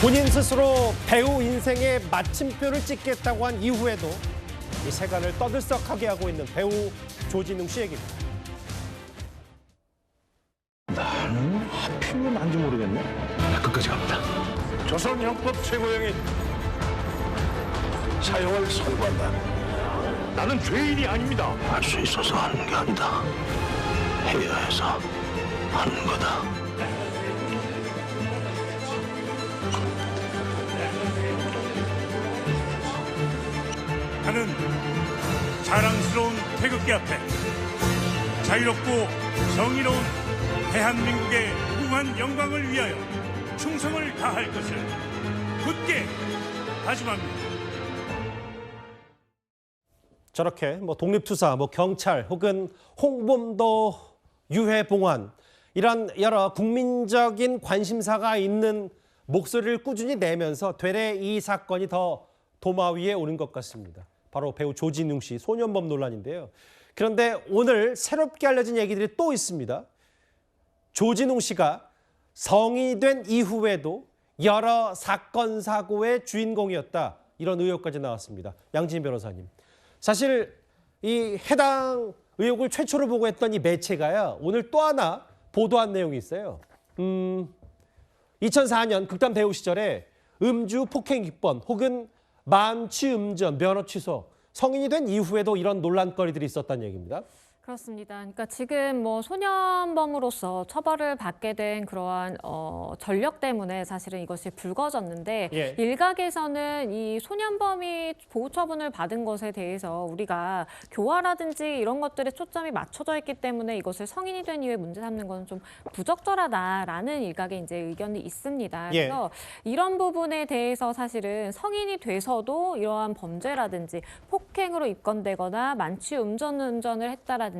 본인 스스로 배우 인생의 마침표를 찍겠다고 한 이후에도 이 세간을 떠들썩하게 하고 있는 배우 조진웅 씨 얘기입니다. 나는 하필이면 난지 모르겠네. 나 끝까지 갑니다. 조선형법 최고형이 사형을 선고한다. 나는 죄인이 아닙니다. 할 수 있어서 하는 게 아니다. 해야 해서 하는 거다. 나는 자랑스러운 태극기 앞에 자유롭고 정의로운 대한민국의 무한 영광을 위하여 충성을 다할 것을 굳게 다짐합니다. 저렇게 독립투사, 경찰 혹은 홍범도 유해 봉환 이런 여러 국민적인 관심사가 있는 목소리를 꾸준히 내면서 되레 이 사건이 더 도마 위에 오는 것 같습니다. 바로 배우 조진웅 씨 소년범 논란인데요. 그런데 오늘 새롭게 알려진 얘기들이 또 있습니다. 조진웅 씨가 성인이 된 이후에도 여러 사건, 사고의 주인공이었다. 이런 의혹까지 나왔습니다. 양진 변호사님. 사실 이 해당 의혹을 최초로 보고했던 이 매체가요. 오늘 또 하나 보도한 내용이 있어요. 2004년 극단 배우 시절에 음주 폭행 입건 혹은 만취 음전 면허 취소 성인이 된 이후에도 이런 논란거리들이 있었다는 얘기입니다. 그렇습니다. 그러니까 지금 소년범으로서 처벌을 받게 된 그러한 전력 때문에 사실은 이것이 불거졌는데 예. 일각에서는 이 소년범이 보호 처분을 받은 것에 대해서 우리가 교화라든지 이런 것들에 초점이 맞춰져 있기 때문에 이것을 성인이 된 이후에 문제 삼는 것은 좀 부적절하다라는 일각의 이제 의견이 있습니다. 그래서 이런 부분에 대해서 사실은 성인이 돼서도 이러한 범죄라든지 폭행으로 입건되거나 만취 운전을 했다라든지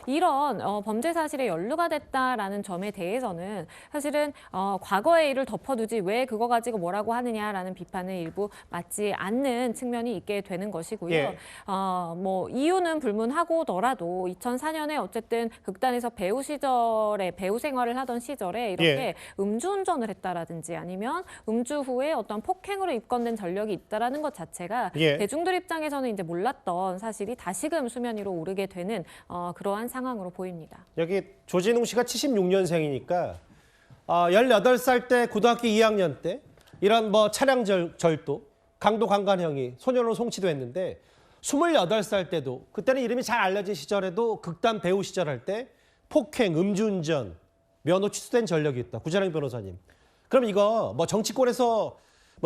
이런 범죄 사실에 연루가 됐다라는 점에 대해서는 사실은 과거의 일을 덮어두지 왜 그거 가지고 뭐라고 하느냐라는 비판은 일부 맞지 않는 측면이 있게 되는 것이고요. 예. 이유는 불문하고더라도 2004년에 어쨌든 극단에서 배우 시절에 배우 생활을 하던 시절에 이렇게 음주운전을 했다라든지 아니면 음주 후에 어떤 폭행으로 입건된 전력이 있다라는 것 자체가 대중들 입장에서는 이제 몰랐던 사실이 다시금 수면 위로 오르게 되는 그러한 상황으로 보입니다. 여기 조진웅 씨가 76년생이니까 18살 때 고등학교 2학년 때 이런 차량 절도, 강도 강간형이 소년으로 송치도 했는데 28살 때도 그때는 이름이 잘 알려진 시절에도 극단 배우 시절 할 때 폭행, 음주운전, 면허 취소된 전력이 있다. 구자랑 변호사님. 그럼 이거 정치권에서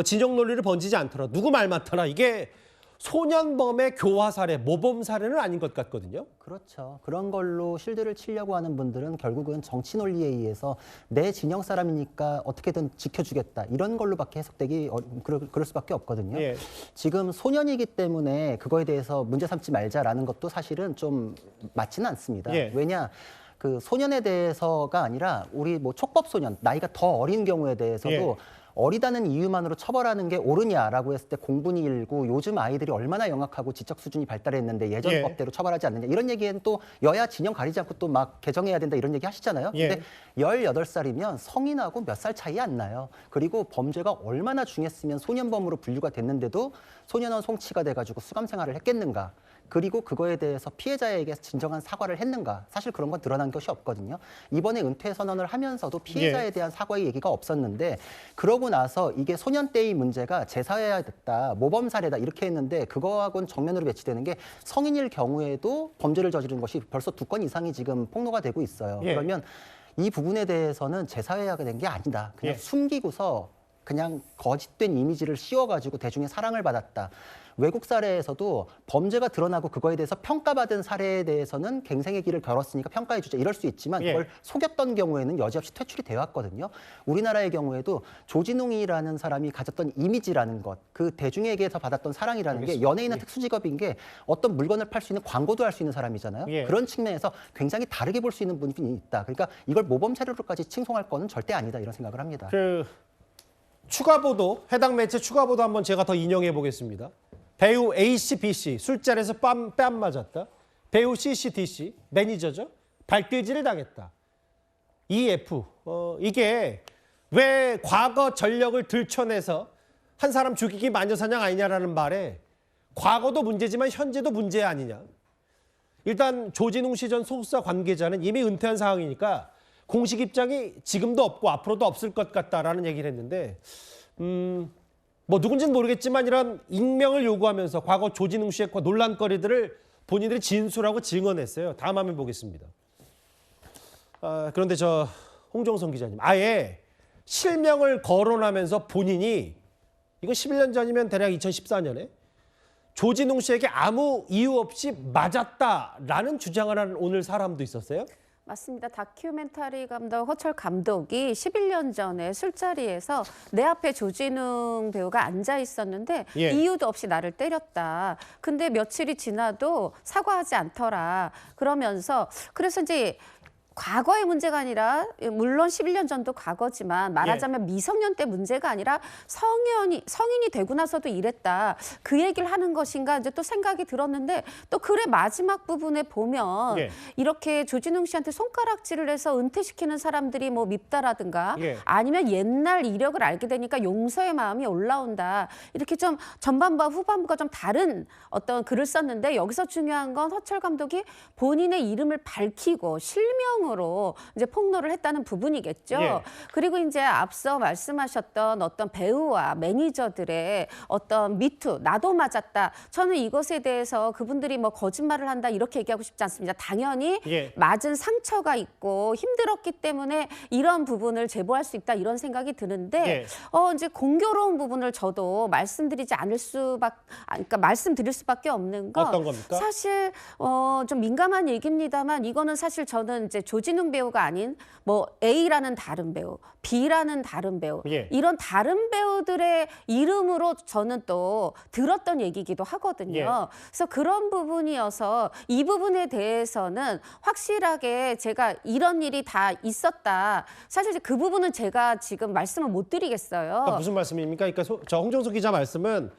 진영 논리를 번지지 않더라. 누구 말 많더라. 이게 소년범의 교화 사례, 모범 사례는 아닌 것 같거든요. 그렇죠. 그런 걸로 실드를 치려고 하는 분들은 결국은 정치 논리에 의해서 내 진영 사람이니까 어떻게든 지켜주겠다. 이런 걸로밖에 해석되기 그럴 수밖에 없거든요. 예. 지금 소년이기 때문에 그거에 대해서 문제 삼지 말자라는 것도 사실은 좀 맞지는 않습니다. 예. 왜냐? 그 소년에 대해서가 아니라 우리 촉법 소년, 나이가 더 어린 경우에 대해서도 어리다는 이유만으로 처벌하는 게 옳으냐라고 했을 때 공분이 일고 요즘 아이들이 얼마나 영악하고 지적 수준이 발달했는데 예전 법대로 처벌하지 않느냐 이런 얘기에는 또 여야 진영 가리지 않고 또 막 개정해야 된다 이런 얘기 하시잖아요. 근데 18살이면 성인하고 몇 살 차이 안 나요. 그리고 범죄가 얼마나 중했으면 소년범으로 분류가 됐는데도 소년원 송치가 돼가지고 수감 생활을 했겠는가. 그리고 그거에 대해서 피해자에게 진정한 사과를 했는가. 사실 그런 건 드러난 것이 없거든요. 이번에 은퇴 선언을 하면서도 피해자에 대한 사과의 얘기가 없었는데 그러고 나서 이게 소년 때의 문제가 재사회화됐다, 모범 사례다 이렇게 했는데 그거하고는 정면으로 배치되는 게 성인일 경우에도 범죄를 저지른 것이 벌써 2건 이상이 지금 폭로가 되고 있어요. 그러면 이 부분에 대해서는 재사회화가 된 게 아니다. 그냥 숨기고서 그냥 거짓된 이미지를 씌워가지고 대중의 사랑을 받았다. 외국 사례에서도 범죄가 드러나고 그거에 대해서 평가받은 사례에 대해서는 갱생의 길을 걸었으니까 평가해주자 이럴 수 있지만 그걸 속였던 경우에는 여지없이 퇴출이 되어 왔거든요. 우리나라의 경우에도 조진웅이라는 사람이 가졌던 이미지라는 것, 그 대중에게서 받았던 사랑이라는 게 연예인은 특수직업인 게 어떤 물건을 팔 수 있는 광고도 할 수 있는 사람이잖아요. 그런 측면에서 굉장히 다르게 볼 수 있는 부분이 있다. 그러니까 이걸 모범 사례로까지 칭송할 거는 절대 아니다 이런 생각을 합니다. 추가 보도, 해당 매체 추가 보도 한번 제가 더 인용해 보겠습니다. 배우 A씨, B씨 술자리에서 뺨 맞았다. 배우 CC, DC 매니저죠. 발대지를 당했다. EF 이게 왜 과거 전력을 들춰내서 한 사람 죽이기 마녀사냥 아니냐라는 말에 과거도 문제지만 현재도 문제 아니냐. 일단 조진웅 씨 전 소속사 관계자는 이미 은퇴한 상황이니까 공식 입장이 지금도 없고 앞으로도 없을 것 같다라는 얘기를 했는데 뭐 누군지는 모르겠지만 이런 익명을 요구하면서 과거 조진웅 씨의 논란거리들을 본인들이 진술하고 증언했어요. 다음 화면 보겠습니다. 그런데 저 홍정성 기자님 아예 실명을 거론하면서 본인이 이거 11년 전이면 대략 2014년에 조진웅 씨에게 아무 이유 없이 맞았다라는 주장을 하는 오늘 사람도 있었어요. 맞습니다. 다큐멘터리 감독 허철 감독이 11년 전에 술자리에서 내 앞에 조진웅 배우가 앉아 있었는데 예. 이유도 없이 나를 때렸다. 근데 며칠이 지나도 사과하지 않더라. 그러면서 그래서 이제 과거의 문제가 아니라 물론 11년 전도 과거지만 말하자면 미성년 때 문제가 아니라 성인이 되고 나서도 이랬다. 그 얘기를 하는 것인가 이제 또 생각이 들었는데 또 글의 마지막 부분에 보면 예. 이렇게 조진웅 씨한테 손가락질을 해서 은퇴시키는 사람들이 뭐 밉다라든가 예. 아니면 옛날 이력을 알게 되니까 용서의 마음이 올라온다. 이렇게 좀 전반부와 후반부가 좀 다른 어떤 글을 썼는데 여기서 중요한 건 허철 감독이 본인의 이름을 밝히고 실명으로 이제 폭로를 했다는 부분이겠죠. 예. 그리고 이제 앞서 말씀하셨던 어떤 배우와 매니저들의 어떤 미투, 나도 맞았다. 저는 이것에 대해서 그분들이 뭐 거짓말을 한다 이렇게 얘기하고 싶지 않습니다. 당연히 예. 맞은 상처가 있고 힘들었기 때문에 이런 부분을 제보할 수 있다 이런 생각이 드는데 예. 이제 공교로운 부분을 저도 말씀드리지 않을 그러니까 말씀드릴 수밖에 없는 건 어떤 겁니까? 사실 좀 민감한 얘기입니다만 이거는 사실 저는 이제 조진웅 배우가 아닌 뭐 A라는 다른 배우, B라는 다른 배우 예. 이런 다른 배우들의 이름으로 저는 또 들었던 얘기기도 하거든요. 예. 그래서 그런 부분이어서 이 부분에 대해서는 확실하게 제가 이런 일이 다 있었다. 사실 그 부분은 제가 지금 말씀을 못 드리겠어요. 그러니까 무슨 말씀입니까? 그러니까 저 홍정석 기자 말씀은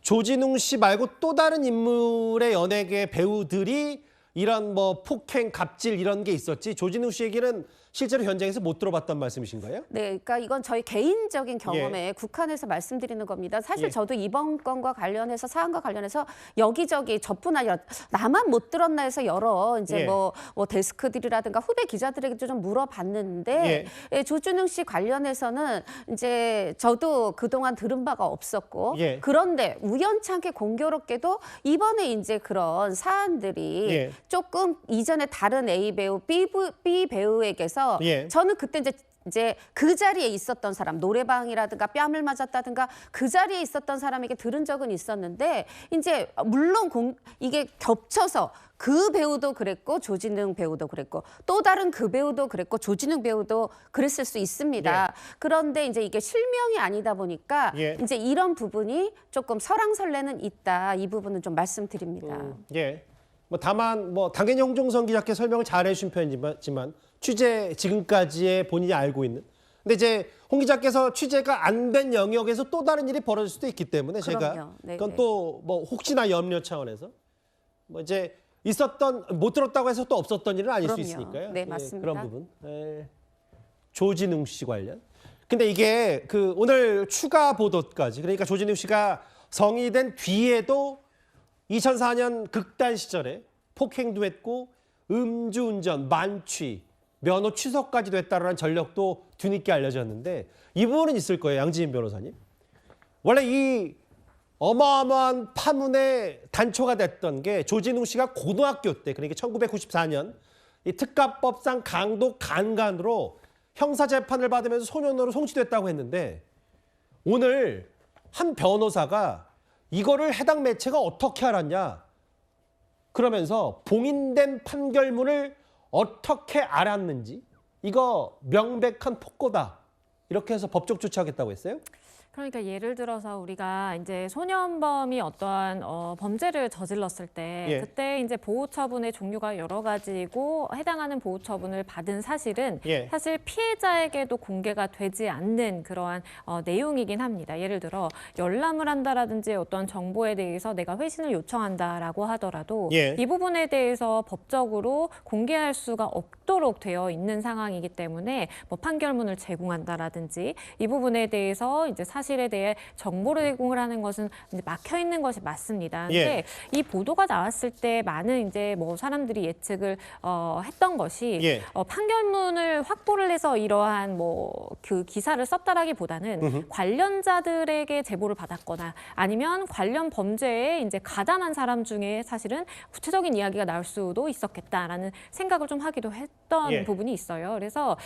조진웅 씨 말고 또 다른 인물의 연예계 배우들이 이런 뭐 폭행, 갑질 이런 게 있었지 조진웅 씨 얘기는 실제로 현장에서 못 들어봤단 말씀이신가요? 네, 그러니까 이건 저희 개인적인 경험에 국한해서 말씀드리는 겁니다. 사실 예. 저도 이번 건과 관련해서 사안과 관련해서 여기저기 저뿐 아니라 나만 못 들었나 해서 여러 이제 예. 뭐 데스크들이라든가 후배 기자들에게도 좀 물어봤는데 예, 조준웅 씨 관련해서는 이제 저도 그동안 들은 바가 없었고 예. 그런데 우연찮게 공교롭게도 이번에 이제 그런 사안들이 예. 조금 이전에 다른 A 배우, B 배우에게서 예. 저는 그때 이제 그 자리에 있었던 사람, 노래방이라든가 뺨을 맞았다든가 그 자리에 있었던 사람에게 들은 적은 있었는데 이제 물론 이게 겹쳐서 그 배우도 그랬고 조진웅 배우도 그랬고 또 다른 그 배우도 그랬고 조진웅 배우도 그랬을 수 있습니다. 그런데 이제 이게 실명이 아니다 보니까 예. 이제 이런 부분이 조금 설왕설래는 있다. 이 부분은 좀 말씀드립니다. 예. 뭐 다만 뭐 당연히 홍정성 기자께 설명을 잘 해주신 편이지만 취재 지금까지의 본인이 알고 있는. 근데 이제 홍 기자께서 취재가 안 된 영역에서 또 다른 일이 벌어질 수도 있기 때문에 제가 그럼요. 네, 그건 네. 또 뭐 혹시나 염려 차원에서 뭐 이제 못 들었다고 해서 또 없었던 일은 아닐 그럼요. 수 있으니까요. 네, 예, 맞습니다. 그런 부분. 조진웅 씨 관련. 근데 이게 그 오늘 추가 보도까지 그러니까 조진웅 씨가 성이 된 뒤에도 2004년 극단 시절에 폭행도 했고 음주운전, 만취, 면허 취소까지도 했다라는 전력도 뒤늦게 알려졌는데 이 부분은 있을 거예요, 양지인 변호사님. 원래 이 어마어마한 파문의 단초가 됐던 게 조진웅 씨가 고등학교 때 그러니까 1994년 이 특가법상 강도 간간으로 형사재판을 받으면서 소년으로 송치됐다고 했는데 오늘 한 변호사가 이거를 해당 매체가 어떻게 알았냐 그러면서 봉인된 판결문을 어떻게 알았는지 이거 명백한 폭거다 이렇게 해서 법적 조치하겠다고 했어요. 그러니까 예를 들어서 우리가 이제 소년범이 어떠한 범죄를 저질렀을 때 예. 그때 이제 보호 처분의 종류가 여러 가지고 해당하는 보호 처분을 받은 사실은 예. 사실 피해자에게도 공개가 되지 않는 그러한 내용이긴 합니다. 예를 들어 열람을 한다라든지 어떤 정보에 대해서 내가 회신을 요청한다라고 하더라도 예. 이 부분에 대해서 법적으로 공개할 수가 없도록 되어 있는 상황이기 때문에 뭐 판결문을 제공한다라든지 이 부분에 대해서 이제 사실에 대해 정보를 제공을 하는 것은 이제 막혀 있는 것이 맞습니다. 예. 근데 이 보도가 나왔을 때 많은 이제 뭐 사람들이 예측을 했던 것이 예. 판결문을 확보를 해서 이러한 뭐 그 기사를 썼다라기보다는 관련자들에게 제보를 받았거나 아니면 관련 범죄에 이제 가담한 사람 중에 사실은 구체적인 이야기가 나올 수도 있었겠다라는 생각을 좀 하기도 했던 예. 부분이 있어요. 그래서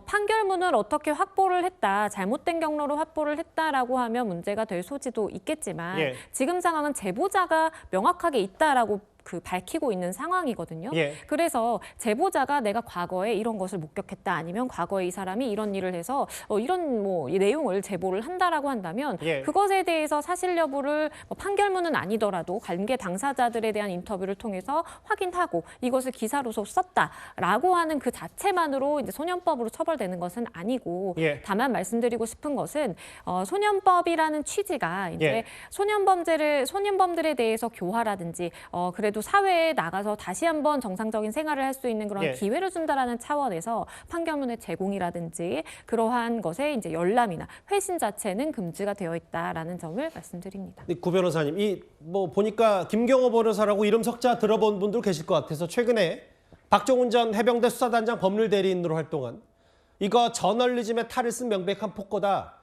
판결문을 어떻게 확보를 했다, 잘못된 경로로 확보를 했다라고 하면 문제가 될 소지도 있겠지만 예. 지금 상황은 제보자가 명확하게 있다라고 밝히고 있는 상황이거든요. 예. 그래서 제보자가 내가 과거에 이런 것을 목격했다 아니면 과거에 이 사람이 이런 일을 해서 이런 뭐 이 내용을 제보를 한다라고 한다면 예. 그것에 대해서 사실 여부를 뭐 판결문은 아니더라도 관계 당사자들에 대한 인터뷰를 통해서 확인하고 이것을 기사로서 썼다라고 하는 그 자체만으로 이제 소년법으로 처벌되는 것은 아니고 예. 다만 말씀드리고 싶은 것은 소년법이라는 취지가 이제 예. 소년범들에 대해서 교화라든지 그래도 사회에 나가서 다시 한번 정상적인 생활을 할 수 있는 그런 예. 기회를 준다라는 차원에서 판결문의 제공이라든지 그러한 것에 이제 열람이나 회신 자체는 금지가 되어 있다라는 점을 말씀드립니다. 구 변호사님, 이 뭐 보니까 김경호 변호사라고 이름 석자 들어본 분들 계실 것 같아서 최근에 박종훈 전 해병대 수사단장 법률 대리인으로 활동한 이거 저널리즘의 탈을 쓴 명백한 폭거다.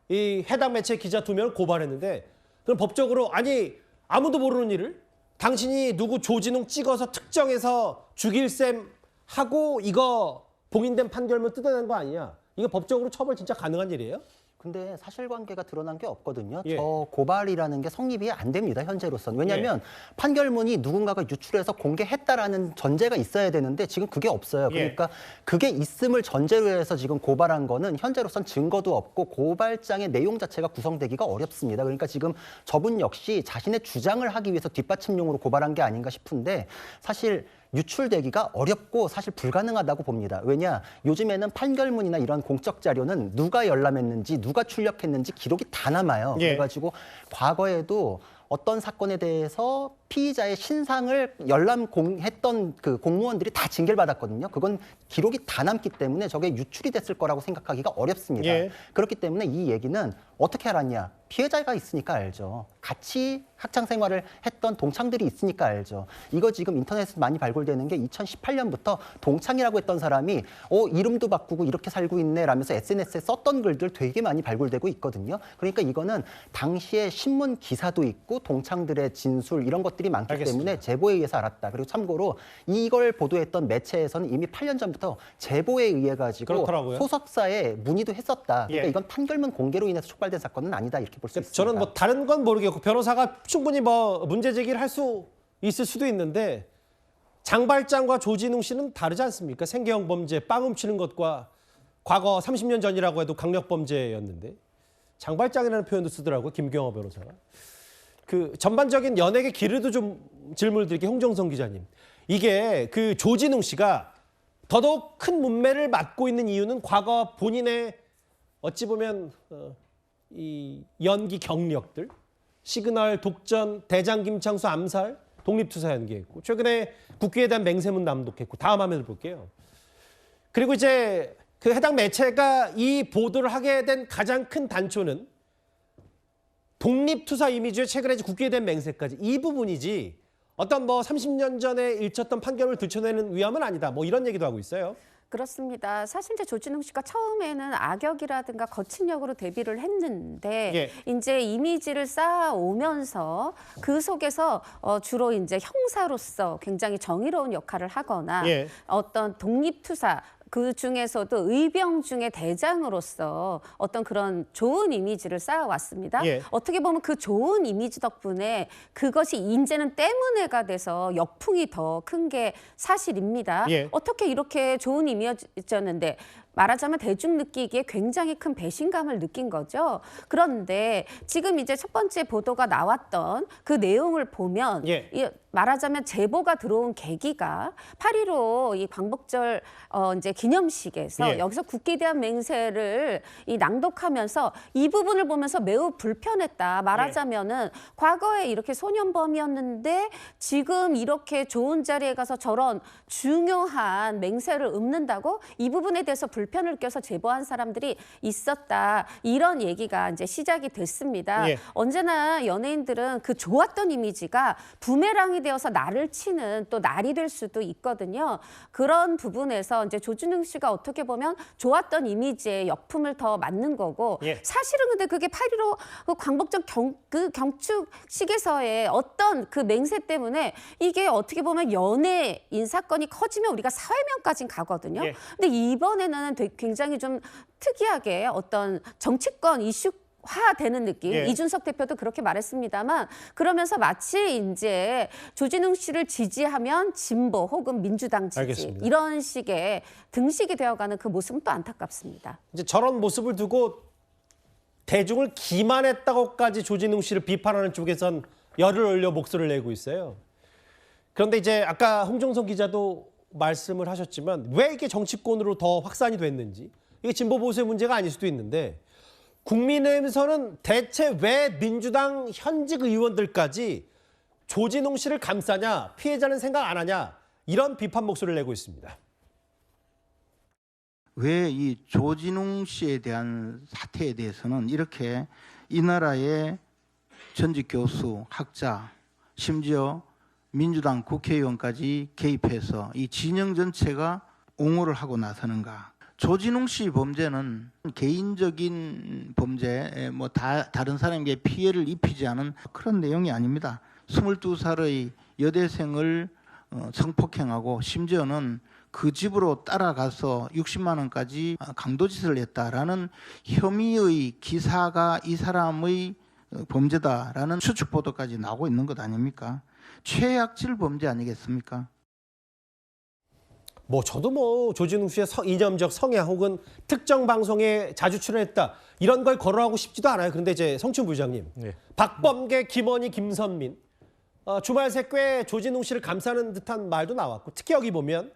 이 해당 매체 기자 2명을 고발했는데 그럼 법적으로 아니 아무도 모르는 일을 당신이 누구 조진웅 찍어서 특정해서 죽일 셈 하고 이거 봉인된 판결문 뜯어낸 거 아니냐? 이거 법적으로 처벌 진짜 가능한 일이에요? 근데 사실관계가 드러난 게 없거든요. 예. 저 고발이라는 게 성립이 안 됩니다. 현재로서는. 왜냐하면 판결문이 누군가가 유출해서 공개했다라는 전제가 있어야 되는데 지금 그게 없어요. 예. 그러니까 그게 있음을 전제로 해서 지금 고발한 거는 현재로선 증거도 없고 고발장의 내용 자체가 구성되기가 어렵습니다. 그러니까 지금 저분 역시 자신의 주장을 하기 위해서 뒷받침용으로 고발한 게 아닌가 싶은데 사실 유출되기가 어렵고 사실 불가능하다고 봅니다. 왜냐? 요즘에는 판결문이나 이런 공적 자료는 누가 열람했는지 누가 출력했는지 기록이 다 남아요. 예. 그래가지고 과거에도 어떤 사건에 대해서 피의자의 신상을 열람했던 그 공무원들이 다 징계를 받았거든요. 그건 기록이 다 남기 때문에 저게 유출이 됐을 거라고 생각하기가 어렵습니다. 예. 그렇기 때문에 이 얘기는 어떻게 알았냐? 피해자가 있으니까 알죠. 같이 학창 생활을 했던 동창들이 있으니까 알죠. 이거 지금 인터넷에서 많이 발굴되는 게 2018년부터 동창이라고 했던 사람이 이름도 바꾸고 이렇게 살고 있네 라면서 SNS에 썼던 글들 되게 많이 발굴되고 있거든요. 그러니까 이거는 당시에 신문 기사도 있고 동창들의 진술 이런 것들이 많기 알겠습니다. 때문에 제보에 의해서 알았다. 그리고 참고로 이걸 보도했던 매체에서는 이미 8년 전부터 제보에 의해 가지고 그렇더라고요. 소속사에 문의도 했었다. 그러니까 예. 이건 판결문 공개로 인해서 촉발된 사건은 아니다 이렇게 볼 수 있습니다. 저는 뭐 다른 건 모르겠고 변호사가 충분히 뭐 문제 제기를 할 수 있을 수도 있는데 장발장과 조진웅 씨는 다르지 않습니까? 생계형 범죄, 빵 훔치는 것과 과거 30년 전이라고 해도 강력 범죄였는데 장발장이라는 표현도 쓰더라고요. 김경호 변호사가. 그 전반적인 연예계 기류도 좀 질문을 드릴게요. 홍정성 기자님. 이게 그 조진웅 씨가 더더욱 큰 문매를 맡고 있는 이유는 과거 본인의 어찌 보면 이 연기 경력들, 시그널, 독전, 대장 김창수 암살, 독립투사 연기했고 최근에 국기에 대한 맹세문 낭독했고 다음 화면을 볼게요. 그리고 이제 그 해당 매체가 이 보도를 하게 된 가장 큰 단초는 독립투사 이미지에 최근에 국기에 대한 맹세까지 이 부분이지 어떤 뭐 30년 전에 일쳤던 판결을 들춰내는 위함은 아니다. 뭐 이런 얘기도 하고 있어요. 그렇습니다. 사실 이제 조진웅 씨가 처음에는 악역이라든가 거친 역으로 데뷔를 했는데 이제 이미지를 쌓아오면서 그 속에서 주로 이제 형사로서 굉장히 정의로운 역할을 하거나 어떤 독립투사 그 중에서도 의병 중에 대장으로서 어떤 그런 좋은 이미지를 쌓아왔습니다. 어떻게 보면 그 좋은 이미지 덕분에 그것이 이제는 때문에가 돼서 역풍이 더 큰 게 사실입니다. 어떻게 이렇게 좋은 이미지였는데 말하자면 대중 느끼기에 굉장히 큰 배신감을 느낀 거죠. 그런데 지금 이제 첫 번째 보도가 나왔던 그 내용을 보면 예. 말하자면 제보가 들어온 계기가 8.15 이 광복절 이제 기념식에서 예. 여기서 국기에 대한 맹세를 이 낭독하면서 이 부분을 보면서 매우 불편했다. 말하자면은 과거에 이렇게 소년범이었는데 지금 이렇게 좋은 자리에 가서 저런 중요한 맹세를 읊는다고 이 부분에 대해서 불편을 느껴서 제보한 사람들이 있었다. 이런 얘기가 이제 시작이 됐습니다. 예. 언제나 연예인들은 그 좋았던 이미지가 부메랑이 되어서 날을 치는 또 날이 될 수도 있거든요. 그런 부분에서 이제 조진웅 씨가 어떻게 보면 좋았던 이미지에 역품을 더 맞는 거고 예. 사실은 근데 그게 8.15 그 광복절 그 경축식에서의 어떤 그 맹세 때문에 이게 어떻게 보면 연예인 사건이 커지면 우리가 사회면까지 가거든요. 예. 근데 이번에는 굉장히 좀 특이하게 어떤 정치권 이슈 화되는 느낌. 예. 이준석 대표도 그렇게 말했습니다만 그러면서 마치 이제 조진웅 씨를 지지하면 진보 혹은 민주당 지지 알겠습니다. 이런 식의 등식이 되어가는 그 모습은 또 안타깝습니다. 이제 저런 모습을 두고 대중을 기만했다고까지 조진웅 씨를 비판하는 쪽에선 열을 올려 목소리를 내고 있어요. 그런데 이제 아까 홍정선 기자도 말씀을 하셨지만 왜 이게 정치권으로 더 확산이 됐는지 이게 진보 보수의 문제가 아닐 수도 있는데 국민의힘에서는 대체 왜 민주당 현직 의원들까지 조진웅 씨를 감싸냐, 피해자는 생각 안 하냐 이런 비판 목소리를 내고 있습니다. 왜 이 조진웅 씨에 대한 사태에 대해서는 이렇게 이 나라의 전직 교수, 학자, 심지어 민주당 국회의원까지 개입해서 이 진영 전체가 옹호를 하고 나서는가? 조진웅 씨 범죄는 개인적인 범죄, 다른 사람에게 피해를 입히지 않은 그런 내용이 아닙니다. 22살의 여대생을 성폭행하고 심지어는 그 집으로 따라가서 60만 원까지 강도짓을 했다라는 혐의의 기사가 이 사람의 범죄다라는 추측 보도까지 나오고 있는 것 아닙니까? 최악질 범죄 아니겠습니까? 저도 조진웅 씨의 이념적 성향 혹은 특정 방송에 자주 출연했다 이런 걸 거론하고 싶지도 않아요. 그런데 이제 성춘 부장님, 박범계, 김원희, 김선민 주말 새꽤 조진웅 씨를 감싸는 듯한 말도 나왔고 특히 여기 보면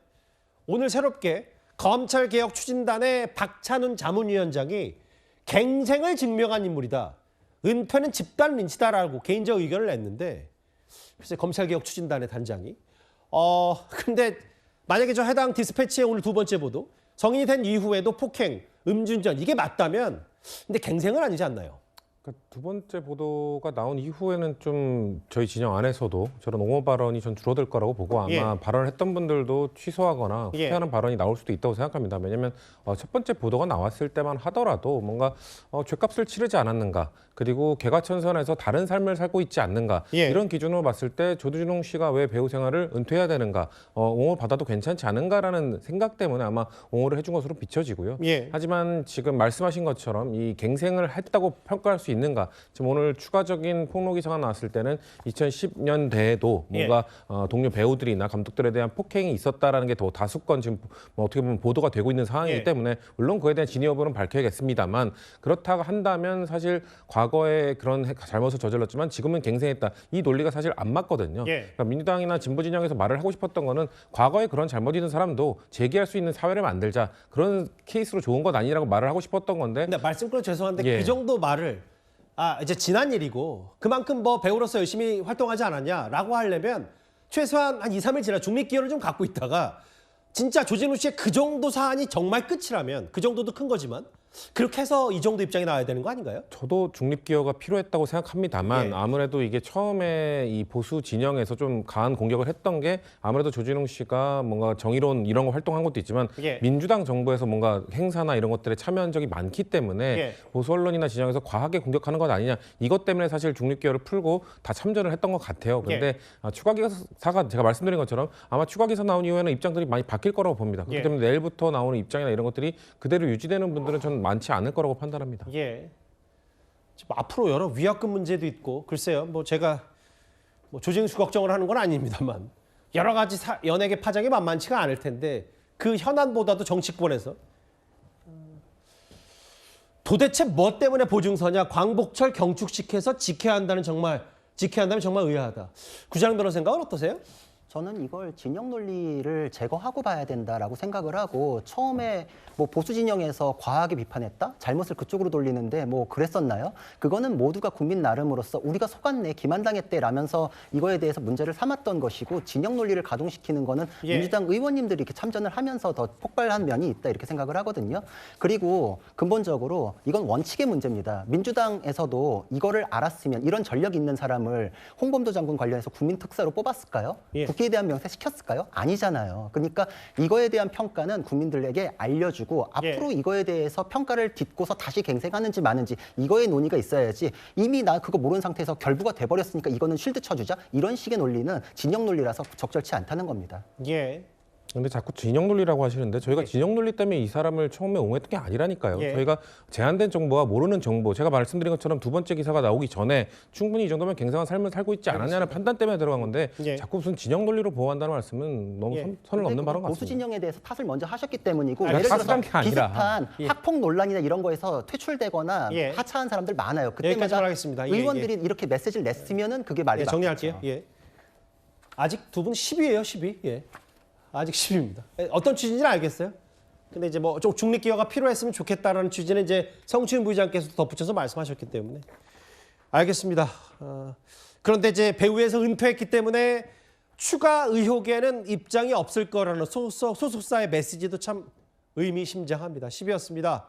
오늘 새롭게 검찰개혁 추진단의 박찬훈 자문위원장이 갱생을 증명한 인물이다. 은퇴는 집단 린치다라고 개인적 의견을 냈는데 글쎄 검찰개혁 추진단의 단장이 근데 만약에 저 해당 디스패치의 오늘 두 번째 보도 성인이 된 이후에도 폭행, 음주운전 이게 맞다면 근데 갱생은 아니지 않나요? 그러니까 두 번째 보도가 나온 이후에는 좀 저희 진영 안에서도 저런 옹호 발언이 전 줄어들 거라고 보고 아마 발언을 했던 분들도 취소하거나 후퇴하는 발언이 나올 수도 있다고 생각합니다. 왜냐하면 첫 번째 보도가 나왔을 때만 하더라도 뭔가 죗값을 치르지 않았는가 그리고 개과천선에서 다른 삶을 살고 있지 않는가 이런 기준으로 봤을 때 조진웅 씨가 왜 배우 생활을 은퇴해야 되는가 옹호를 받아도 괜찮지 않은가라는 생각 때문에 아마 옹호를 해준 것으로 비춰지고요. 하지만 지금 말씀하신 것처럼 이 갱생을 했다고 평가할 수 있는가 지금 오늘 추가적인 폭로 기사가 나왔을 때는 2010년대에도 뭔가 동료 배우들이나 감독들에 대한 폭행이 있었다라는 게 더 다수건 지금 어떻게 보면 보도가 되고 있는 상황이기 때문에 물론 그에 대한 진위 여부는 밝혀야겠습니다만 그렇다고 한다면 사실 과거에 그런 잘못을 저질렀지만 지금은 갱생했다. 이 논리가 사실 안 맞거든요. 그러니까 민주당이나 진보 진영에서 말을 하고 싶었던 거는 과거에 그런 잘못 있는 사람도 제기할 수 있는 사회를 만들자. 그런 케이스로 좋은 것 아니라고 말을 하고 싶었던 건데. 근데 말씀 끊어 죄송한데 그 정도 말을 이제 지난 일이고 그만큼 배우로서 열심히 활동하지 않았냐라고 하려면 최소한 한 2, 3일 지나 중립기여를 좀 갖고 있다가 진짜 조진웅 씨의 그 정도 사안이 정말 끝이라면 그 정도도 큰 거지만 그렇게 해서 이 정도 입장이 나와야 되는 거 아닌가요? 저도 중립기여가 필요했다고 생각합니다만 아무래도 이게 처음에 이 보수 진영에서 좀 강한 공격을 했던 게 아무래도 조진웅 씨가 뭔가 정의로운 이런 거 활동한 것도 있지만 민주당 정부에서 뭔가 행사나 이런 것들에 참여한 적이 많기 때문에 보수 언론이나 진영에서 과하게 공격하는 것 아니냐 이것 때문에 사실 중립기여를 풀고 다 참전을 했던 것 같아요. 그런데 추가 기사가 제가 말씀드린 것처럼 아마 추가 기사 나온 이후에는 입장들이 많이 바뀔 거라고 봅니다. 그렇기 때문에 내일부터 나오는 입장이나 이런 것들이 그대로 유지되는 분들은 저는 많지 않을 거라고 판단합니다. 지금 앞으로 여러 위약금 문제도 있고 글쎄요. 제가 조진웅 씨 걱정을 하는 건 아닙니다만 여러 가지 연예계 파장이 만만치가 않을 텐데 그 현안보다도 정치권에서 도대체 뭐 때문에 보증서냐? 광복절 경축시켜서 지켜야 한다면 정말 의아하다. 구자영 변호사 생각은 어떠세요? 저는 이걸 진영 논리를 제거하고 봐야 된다라고 생각을 하고 처음에 뭐 보수 진영에서 과하게 비판했다? 잘못을 그쪽으로 돌리는데 뭐 그랬었나요? 그거는 모두가 국민 나름으로서 우리가 속았네, 기만당했대라면서 이거에 대해서 문제를 삼았던 것이고 진영 논리를 가동시키는 거는 예. 민주당 의원님들이 이렇게 참전을 하면서 더 폭발한 면이 있다 이렇게 생각을 하거든요. 그리고 근본적으로 이건 원칙의 문제입니다. 민주당에서도 이거를 알았으면 이런 전력이 있는 사람을 홍범도 장군 관련해서 국민 특사로 뽑았을까요? 예. 국회에 대한 명세 시켰을까요? 아니잖아요. 그러니까 이거에 대한 평가는 국민들에게 알려주고 앞으로 이거에 대해서 평가를 딛고서 다시 갱생하는지 마는지 이거의 논의가 있어야지 이미 나 그거 모르는 상태에서 결부가 돼버렸으니까 이거는 쉴드 쳐주자 이런 식의 논리는 진영 논리라서 적절치 않다는 겁니다. 예. 근데 자꾸 진영 논리라고 하시는데 저희가 진영 논리 때문에 이 사람을 처음에 옹호했던 게 아니라니까요. 예. 저희가 제한된 정보와 모르는 정보, 제가 말씀드린 것처럼 두 번째 기사가 나오기 전에 충분히 이 정도면 갱생한 삶을 살고 있지 않았냐는 판단 때문에 들어간 건데 예. 자꾸 무슨 진영 논리로 보호한다는 말씀은 너무 예. 선을 넘는 발언 보수 같습니다. 진영에 대해서 탓을 먼저 하셨기 때문이고 아니, 예를 들어서 탓을 한게 아니라. 비슷한 예. 학폭 논란이나 이런 거에서 퇴출되거나 예. 하차한 사람들 많아요. 여기까지만 그때마다 하겠습니다. 예, 의원들이 이렇게 메시지를 냈으면은 그게 말이 예, 맞죠. 정리할게요. 예. 아직 두 분 10위예요, 10위. 예. 아직 10위입니다. 어떤 취지인지는 알겠어요. 근데 이제 뭐 좀 중립 기여가 필요했으면 좋겠다라는 취지는 이제 성추인 부의장께서 덧붙여서 말씀하셨기 때문에 알겠습니다. 그런데 이제 배우에서 은퇴했기 때문에 추가 의혹에는 입장이 없을 거라는 소속사의 메시지도 참 의미심장합니다. 10위였습니다.